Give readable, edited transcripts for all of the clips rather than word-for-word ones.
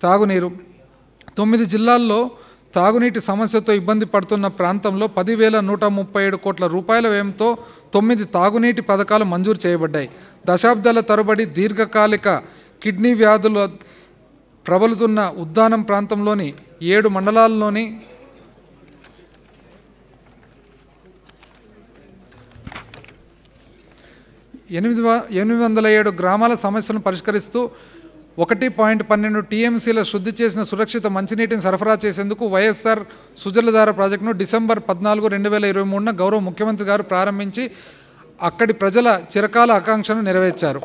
తాగునీరు 9 జిల్లాల్లో తాగునీటి సమస్యతో ఇబ్బంది పడుతున్న ప్రాంతంలో 10,137 కోట్ల రూపాయల వ్యయంతో 9 తాగునీటి పథకాలు మంజూరు చేయబడ్డాయి. దశాబ్దాల తరబడి దీర్ఘకాలిక కిడ్నీ వ్యాధుల ప్రబలుతున్న ఉద్దానం ప్రాంతంలోని 7 మండలాల్లోని 807 గ్రామాల సమస్యలను పరిష్కరిస్తూ 1.12 టీఎంసీల శుద్ధి చేసిన సురక్షిత మంచినీటిని సరఫరా చేసేందుకు వైఎస్ఆర్ సుజలధార ప్రాజెక్టును డిసెంబర్ 14, 2023న గౌరవ ముఖ్యమంత్రి గారు ప్రారంభించి అక్కడి ప్రజల చిరకాల ఆకాంక్షను నెరవేర్చారు.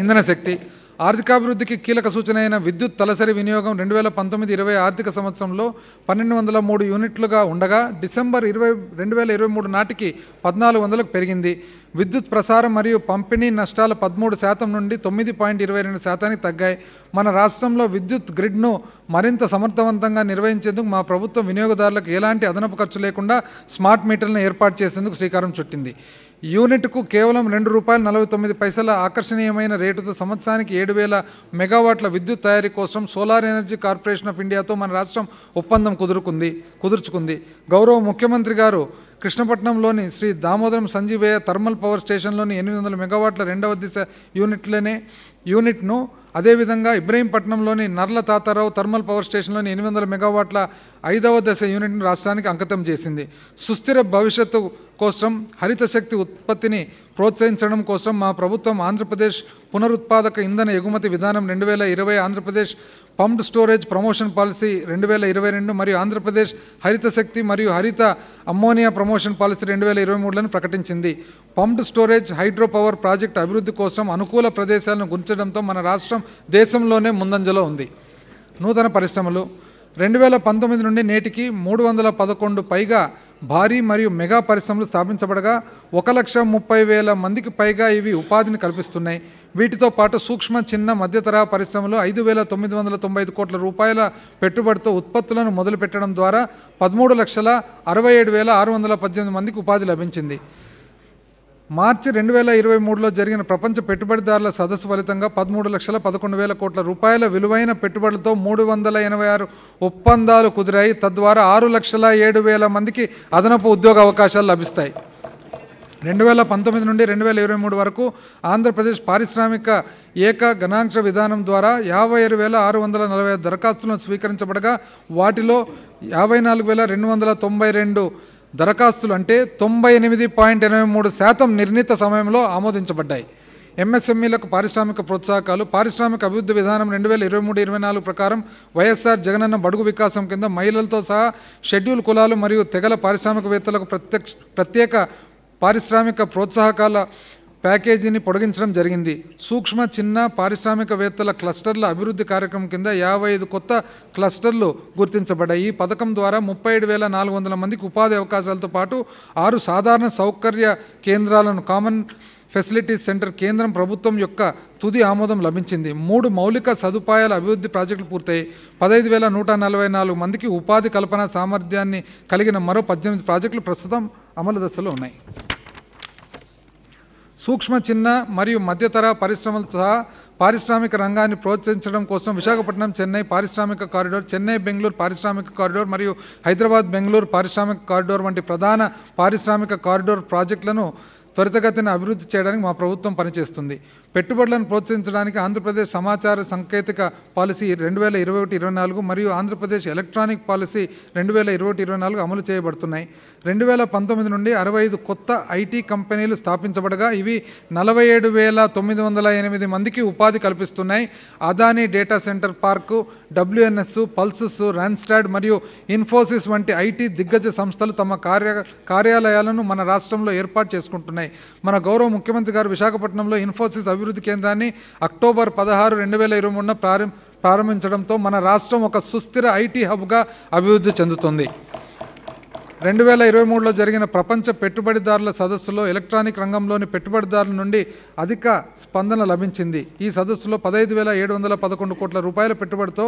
ఇంధన శక్తి ఆర్థికాభివృద్ధికి కీలక సూచన అయిన విద్యుత్ తలసరి వినియోగం 2019-20 ఆర్థిక సంవత్సరంలో 1,203 యూనిట్లుగా ఉండగా డిసెంబర్ 2023 నాటికి 1,400కు పెరిగింది. విద్యుత్ ప్రసారం మరియు పంపిణీ నష్టాలు 13% నుండి 9.22% తగ్గాయి. మన రాష్ట్రంలో విద్యుత్ గ్రిడ్ను మరింత సమర్థవంతంగా నిర్వహించేందుకు మా ప్రభుత్వం వినియోగదారులకు ఎలాంటి అదనపు ఖర్చు లేకుండా స్మార్ట్ మీటర్లను ఏర్పాటు చేసేందుకు శ్రీకారం చుట్టింది. యూనిట్కు కేవలం ₹2.49 ఆకర్షణీయమైన రేటుతో సంవత్సరానికి 7,000 మెగావాట్ల విద్యుత్ తయారీ కోసం సోలార్ ఎనర్జీ కార్పొరేషన్ ఆఫ్ ఇండియాతో మన రాష్ట్రం ఒప్పందం కుదుర్చుకుంది. గౌరవ ముఖ్యమంత్రి గారు కృష్ణపట్నంలోని శ్రీ దామోదరం సంజీవయ్య థర్మల్ పవర్ స్టేషన్లోని 800 మెగావాట్ల 2వ దశ యూనిట్ను అదేవిధంగా ఇబ్రహీంపట్నంలోని నర్ల తాతారావు థర్మల్ పవర్ స్టేషన్లోని 800 మెగావాట్ల 5వ దశ యూనిట్ను రాష్ట్రానికి అంకితం చేసింది. సుస్థిర భవిష్యత్తు కోసం హరిత శక్తి ఉత్పత్తిని ప్రోత్సహించడం కోసం మా ప్రభుత్వం ఆంధ్రప్రదేశ్ పునరుత్పాదక ఇంధన ఎగుమతి విధానం 2020, Andhra Pradesh pumped storage promotion policy 2022 మరియు ఆంధ్రప్రదేశ్ హరిత శక్తి మరియు హరిత అమ్మోనియా ప్రమోషన్ పాలసీ 2023లను ప్రకటించింది. Pumped storage hydro power project అభివృద్ధి కోసం అనుకూల ప్రదేశాలను గుర్తించడంతో మన రాష్ట్రం దేశంలోనే ముందంజలో ఉంది. నూతన పరిశ్రమలు 2019 నుండి నేటికి 311 పైగా భారీ మరియు మెగా పరిశ్రమలు స్థాపించబడగా 1,30,000 మందికి పైగా ఇవి ఉపాధిని కల్పిస్తున్నాయి. వీటితో పాటు సూక్ష్మ చిన్న మధ్యతరహా పరిశ్రమలు 5,995 కోట్ల రూపాయల పెట్టుబడితో ఉత్పత్తులను మొదలుపెట్టడం ద్వారా 13,67,618 మందికి ఉపాధి లభించింది. మార్చి 2023లో జరిగిన ప్రపంచ పెట్టుబడిదారుల సదస్సు ఫలితంగా 13,11,000 కోట్ల రూపాయల విలువైన పెట్టుబడులతో 386 ఒప్పందాలు కుదిరాయి. తద్వారా 6,07,000 మందికి అదనపు ఉద్యోగ అవకాశాలు లభిస్తాయి. 2019 నుండి 2023 వరకు ఆంధ్రప్రదేశ్ పారిశ్రామిక ఏక గణాంక విధానం ద్వారా 57,645 దరఖాస్తులను స్వీకరించబడగా వాటిలో 54,292 దరఖాస్తులు అంటే 98.83% నిర్ణీత సమయంలో ఆమోదించబడ్డాయి. ఎంఎస్ఎంఈలకు పారిశ్రామిక ప్రోత్సాహకాలు పారిశ్రామిక అభివృద్ధి విధానం 2023-24 ప్రకారం వైఎస్ఆర్ జగనన్న బడుగు వికాసం కింద మహిళలతో సహా షెడ్యూల్ కులాలు మరియు తెగల పారిశ్రామికవేత్తలకు ప్రత్యేక పారిశ్రామిక ప్రోత్సాహకాల ప్యాకేజీని పొడిగించడం జరిగింది. సూక్ష్మ చిన్న పారిశ్రామికవేత్తల క్లస్టర్ల అభివృద్ధి కార్యక్రమం కింద 55 కొత్త క్లస్టర్లు గుర్తించబడ్డాయి. ఈ పథకం ద్వారా 37,400 మందికి ఉపాధి అవకాశాలతో పాటు 6 సాధారణ సౌకర్య కేంద్రాలను కామన్ ఫెసిలిటీస్ సెంటర్ కేంద్రం ప్రభుత్వం యొక్క తుది ఆమోదం లభించింది. 3 మౌలిక సదుపాయాల అభివృద్ధి ప్రాజెక్టులు పూర్తయి 15,144 మందికి ఉపాధి కల్పన సామర్థ్యాన్ని కలిగిన మరో 18 ప్రాజెక్టులు ప్రస్తుతం అమలు దశలో ఉన్నాయి. సూక్ష్మ చిన్న మరియు మధ్యతరహా పరిశ్రమలతో సహా పారిశ్రామిక రంగాన్ని ప్రోత్సహించడం కోసం విశాఖపట్నం చెన్నై పారిశ్రామిక కారిడార్, చెన్నై బెంగళూరు పారిశ్రామిక కారిడార్ మరియు హైదరాబాద్ బెంగళూరు పారిశ్రామిక కారిడార్ వంటి ప్రధాన పారిశ్రామిక కారిడార్ ప్రాజెక్టులను త్వరితగతిన అభివృద్ధి చేయడానికి మా ప్రభుత్వం పనిచేస్తుంది. పెట్టుబడులను ప్రోత్సహించడానికి ఆంధ్రప్రదేశ్ సమాచార సాంకేతిక పాలసీ 2021-24 మరియు ఆంధ్రప్రదేశ్ ఎలక్ట్రానిక్ పాలసీ 2021-24 అమలు చేయబడుతున్నాయి. 2019 నుండి 65 కొత్త ఐటీ కంపెనీలు స్థాపించబడగా ఇవి 47,908 మందికి ఉపాధి కల్పిస్తున్నాయి. Adani data centre park, WNS, Pulsus, Randstad మరియు ఇన్ఫోసిస్ వంటి ఐటీ దిగ్గజ సంస్థలు తమ కార్యాలయాలను మన రాష్ట్రంలో ఏర్పాటు చేసుకుంటున్నాయి. మన గౌరవ ముఖ్యమంత్రి గారు విశాఖపట్నంలో ఇన్ఫోసిస్ అభివృద్ధి కేంద్రాన్ని అక్టోబర్ 16, 2023న ప్రారంభించడంతో మన రాష్ట్రం ఒక సుస్థిర ఐటీ హబ్గా అభివృద్ధి చెందుతుంది. 2023లో జరిగిన ప్రపంచ పెట్టుబడిదారుల సదస్సులో ఎలక్ట్రానిక్ రంగంలోని పెట్టుబడిదారుల నుండి అధిక స్పందన లభించింది. ఈ సదస్సులో 15,711 కోట్ల రూపాయల పెట్టుబడితో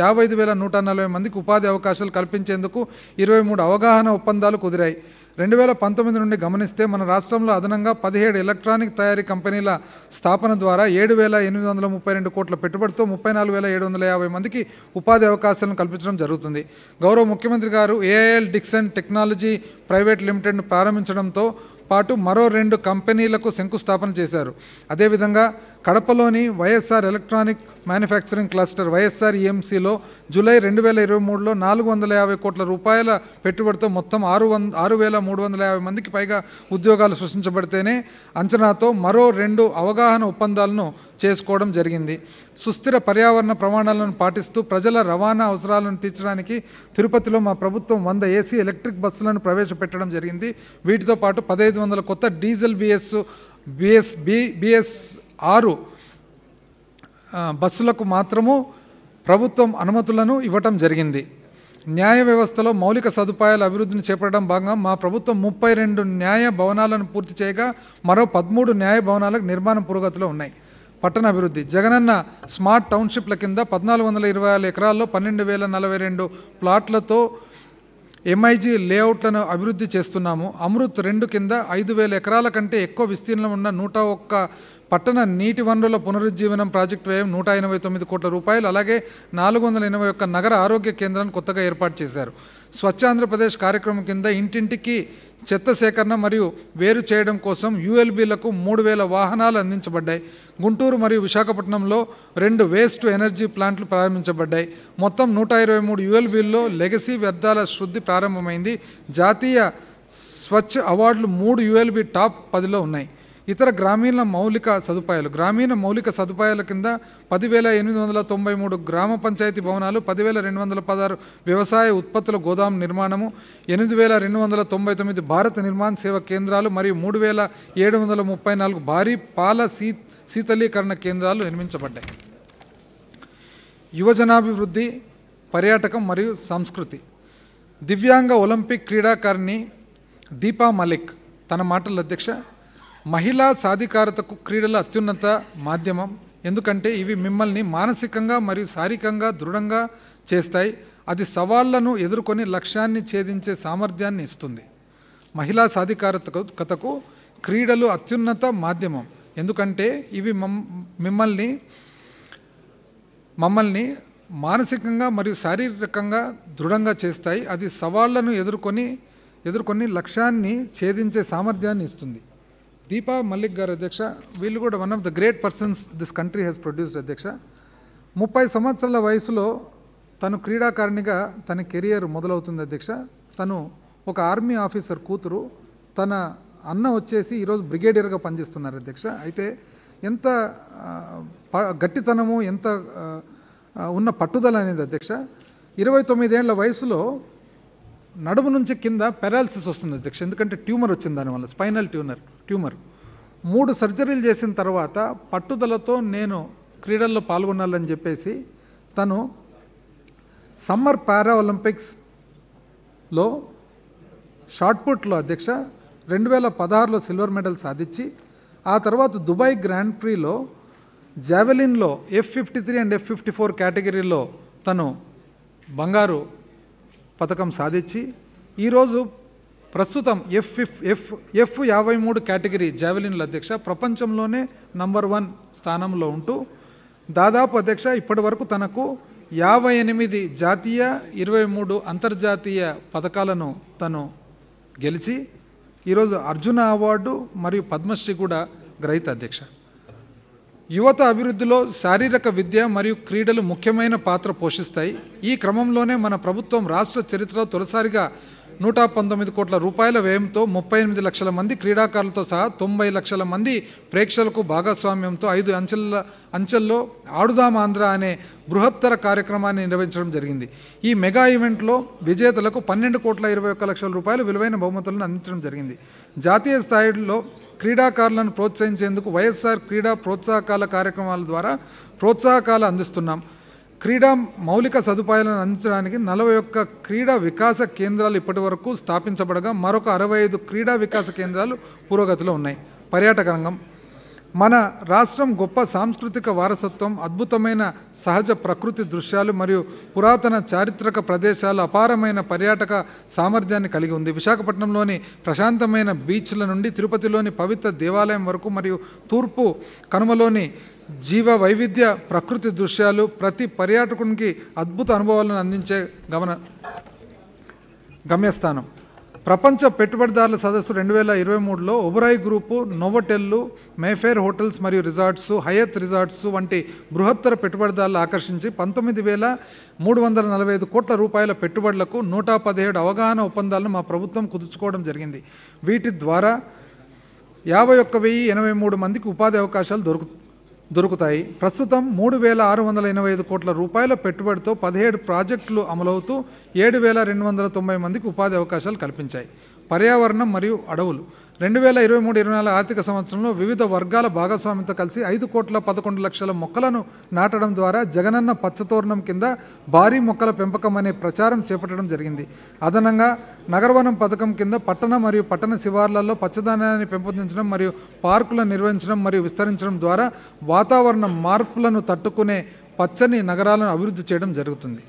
55,140 మందికి ఉపాధి అవకాశాలు కల్పించేందుకు 23 అవగాహన ఒప్పందాలు కుదిరాయి. 2019 నుండి గమనిస్తే మన రాష్ట్రంలో అదనంగా 17 ఎలక్ట్రానిక్ తయారీ కంపెనీల స్థాపన ద్వారా 7,832 కోట్ల పెట్టుబడితో 34,750 మందికి ఉపాధి అవకాశాలను కల్పించడం జరుగుతుంది. గౌరవ ముఖ్యమంత్రి గారు ఏఐఎల్ డిక్సన్ టెక్నాలజీ ప్రైవేట్ లిమిటెడ్ను ప్రారంభించడంతో పాటు మరో 2 కంపెనీలకు శంకుస్థాపన చేశారు. అదేవిధంగా కడపలోని వైఎస్ఆర్ ఎలక్ట్రానిక్ మ్యానుఫ్యాక్చరింగ్ క్లస్టర్ వైఎస్ఆర్ఈఎంసీలో జూలై 2023లో 450 కోట్ల రూపాయల పెట్టుబడితో మొత్తం 6,350 మందికి పైగా ఉద్యోగాలు సృష్టించబడితేనే అంచనాతో మరో 2 అవగాహన ఒప్పందాలను చేసుకోవడం జరిగింది. సుస్థిర పర్యావరణ ప్రమాణాలను పాటిస్తూ ప్రజల రవాణా అవసరాలను తీర్చడానికి తిరుపతిలో మా ప్రభుత్వం 100 ఏసీ ఎలక్ట్రిక్ బస్సులను ప్రవేశపెట్టడం జరిగింది. వీటితో పాటు 1500 కొత్త డీజిల్ బిఎస్ 6 బస్సులకు మాత్రము ప్రభుత్వం అనుమతులను ఇవ్వటం జరిగింది. న్యాయ వ్యవస్థలో మౌలిక సదుపాయాల అభివృద్ధిని చేపట్టడం భాగంగా మా ప్రభుత్వం 32 న్యాయ భవనాలను పూర్తి చేయగా మరో 13 న్యాయ భవనాలకు నిర్మాణం పురోగతిలో ఉన్నాయి. పట్టణ అభివృద్ధి జగనన్న స్మార్ట్ టౌన్షిప్ల కింద 1426 ఎకరాల్లో 12,042 ప్లాట్లతో ఎంఐజీ లేఅవుట్లను అభివృద్ధి చేస్తున్నాము. అమృత్ 2 కింద 5,000 ఎకరాల కంటే ఎక్కువ విస్తీర్ణం ఉన్న 101 పట్టణ నీటి వనరుల పునరుజ్జీవనం ప్రాజెక్టు వ్యయం 189 కోట్ల రూపాయలు. అలాగే 481 నగర ఆరోగ్య కేంద్రాన్ని కొత్తగా ఏర్పాటు చేశారు. స్వచ్ఛ ఆంధ్రప్రదేశ్ కార్యక్రమం కింద ఇంటింటికి చెత్త సేకరణ మరియు వేరు చేయడం కోసం యూఎల్బీలకు 3,000 వాహనాలు అందించబడ్డాయి. గుంటూరు మరియు విశాఖపట్నంలో 2 వేస్ట్ ఎనర్జీ ప్లాంట్లు ప్రారంభించబడ్డాయి. మొత్తం 123 యూఎల్బీల్లో లెగసీ వ్యర్థాల శుద్ధి ప్రారంభమైంది. జాతీయ స్వచ్ఛ అవార్డులు 3 యూఎల్బీ టాప్ 10లో ఉన్నాయి. ఇతర గ్రామీణ మౌలిక సదుపాయాల కింద 10,893 గ్రామ పంచాయతీ భవనాలు, 10,216 వ్యవసాయ ఉత్పత్తుల గోదాం నిర్మాణము, 8,299 భారత నిర్మాణ సేవ కేంద్రాలు మరియు 3,734 భారీ పాల శీతలీకరణ కేంద్రాలు నిర్మించబడ్డాయి. యువజనాభివృద్ధి, పర్యాటకం మరియు సంస్కృతి. దివ్యాంగ ఒలింపిక్ క్రీడాకారిణి దీపా మలిక్ తన మాటల అధ్యక్ష, మహిళా సాధికారతకు క్రీడల అత్యున్నత మాధ్యమం. ఎందుకంటే ఇవి మిమ్మల్ని మానసికంగా మరియు శారీరకంగా దృఢంగా చేస్తాయి. అది సవాళ్లను ఎదుర్కొని లక్ష్యాన్ని ఛేదించే సామర్థ్యాన్ని ఇస్తుంది. మహిళా సాధికారతకు క్రీడలు అత్యున్నత మాధ్యమం. ఎందుకంటే ఇవి మమ్మల్ని మానసికంగా మరియు శారీరకంగా దృఢంగా చేస్తాయి. అది సవాళ్లను ఎదుర్కొని లక్ష్యాన్ని ఛేదించే సామర్థ్యాన్ని ఇస్తుంది. దీపా మలిక్ గారు అధ్యక్ష, వీళ్ళు కూడా one of the great persons this country has produced అధ్యక్ష. 30 సంవత్సరాల వయసులో తను క్రీడాకారిణిగా తన కెరియర్ మొదలవుతుంది అధ్యక్ష. తను ఒక ఆర్మీ ఆఫీసర్ కూతురు. తన అన్న వచ్చేసి ఈరోజు బ్రిగేడియర్గా పనిచేస్తున్నారు అధ్యక్ష. అయితే ఎంత గట్టితనము, ఎంత ఉన్న పట్టుదల అనేది అధ్యక్ష. 29 ఏళ్ల వయసులో నడుము నుంచి కింద పెరాలసిస్ వస్తుంది అధ్యక్ష. ఎందుకంటే ట్యూమర్ వచ్చింది, దానివల్ల స్పైనల్ ట్యూమర్ 3 సర్జరీలు చేసిన తర్వాత పట్టుదలతో నేను క్రీడల్లో పాల్గొనాలని చెప్పేసి తను సమ్మర్ పారా ఒలింపిక్స్లో షాట్పుట్లో అధ్యక్ష 2016లో సిల్వర్ మెడల్ సాధించి, ఆ తర్వాత దుబాయ్ గ్రాండ్ ప్రీలో జావెలిన్లో F53 అండ్ F54 కేటగిరీలో తను బంగారు పథకం సాధించి ఈరోజు ప్రస్తుతం F53 కేటగిరీ జావెలిన్ల అధ్యక్ష ప్రపంచంలోనే నంబర్ 1 స్థానంలో ఉంటూ దాదాపు అధ్యక్ష ఇప్పటి వరకు తనకు 58 జాతీయ 23 అంతర్జాతీయ పథకాలను తను గెలిచి ఈరోజు అర్జున అవార్డు మరియు పద్మశ్రీ కూడా గ్రహీత అధ్యక్ష. యువత అభివృద్ధిలో శారీరక విద్య మరియు క్రీడలు ముఖ్యమైన పాత్ర పోషిస్తాయి. ఈ క్రమంలోనే మన ప్రభుత్వం రాష్ట్ర చరిత్రలో తొలిసారిగా 119 కోట్ల రూపాయల వ్యయంతో 38 లక్షల మంది క్రీడాకారులతో సహా 90 లక్షల మంది ప్రేక్షకులకు భాగస్వామ్యంతో 5 అంచెల్లో ఆడుదాం ఆంధ్ర అనే బృహత్తర కార్యక్రమాన్ని నిర్వహించడం జరిగింది. ఈ మెగా ఈవెంట్లో విజేతలకు 12,21,00,000 రూపాయల విలువైన బహుమతులను అందించడం జరిగింది. జాతీయ స్థాయిలో క్రీడాకారులను ప్రోత్సహించేందుకు వైఎస్ఆర్ క్రీడా ప్రోత్సాహకాల కార్యక్రమాల ద్వారా ప్రోత్సాహకాలు అందిస్తున్నాం. క్రీడా మౌలిక సదుపాయాలను అందించడానికి 41 క్రీడా వికాస కేంద్రాలు ఇప్పటి వరకు స్థాపించబడగా మరొక 65 క్రీడా వికాస కేంద్రాలు పురోగతిలో ఉన్నాయి. పర్యాటక రంగం మన రాష్ట్రం గొప్ప సాంస్కృతిక వారసత్వం, అద్భుతమైన సహజ ప్రకృతి దృశ్యాలు మరియు పురాతన చారిత్రక ప్రదేశాల అపారమైన పర్యాటక సామర్థ్యాన్ని కలిగి ఉంది. విశాఖపట్నంలోని ప్రశాంతమైన బీచ్ల నుండి తిరుపతిలోని పవిత్ర దేవాలయం వరకు మరియు తూర్పు కనుమలోని జీవ వైవిధ్య ప్రకృతి దృశ్యాలు ప్రతి పర్యాటకునికి అద్భుత అనుభవాలను అందించే గమ్యస్థానం. ప్రపంచ పెట్టుబడిదారుల సదస్సు 2023లో ఒబెరాయ్ గ్రూపు, నోవోటెల్లు, మేఫేర్ హోటల్స్ మరియు రిసార్ట్స్, హయత్ రిసార్ట్స్ వంటి బృహత్తర పెట్టుబడిదారులు ఆకర్షించి 19,345 కోట్ల రూపాయల పెట్టుబడులకు 117 అవగాహన ఒప్పందాలను మా ప్రభుత్వం కుదుర్చుకోవడం జరిగింది. వీటి ద్వారా 51,083 మందికి ఉపాధి అవకాశాలు దొరుకుతాయి. ప్రస్తుతం 3,685 కోట్ల రూపాయల పెట్టుబడితో 17 ప్రాజెక్టులు అమలవుతూ 7,290 మందికి ఉపాధి అవకాశాలు కల్పించాయి. పర్యావరణం మరియు అడవులు 2023-24 ఆర్థిక సంవత్సరంలో వివిధ వర్గాల భాగస్వామ్యంతో కలిసి 5,11,00,000 మొక్కలను నాటడం ద్వారా జగనన్న పచ్చతోరణం కింద భారీ మొక్కల పెంపకం అనే ప్రచారం చేపట్టడం జరిగింది. అదనంగా నగరవనం పథకం కింద పట్టణ మరియు పట్టణ శివార్లలో పచ్చదనాన్ని పెంపొందించడం మరియు పార్కులను నిర్వహించడం మరియు విస్తరించడం ద్వారా వాతావరణ మార్పులను తట్టుకునే పచ్చని నగరాలను అభివృద్ధి చేయడం జరుగుతుంది.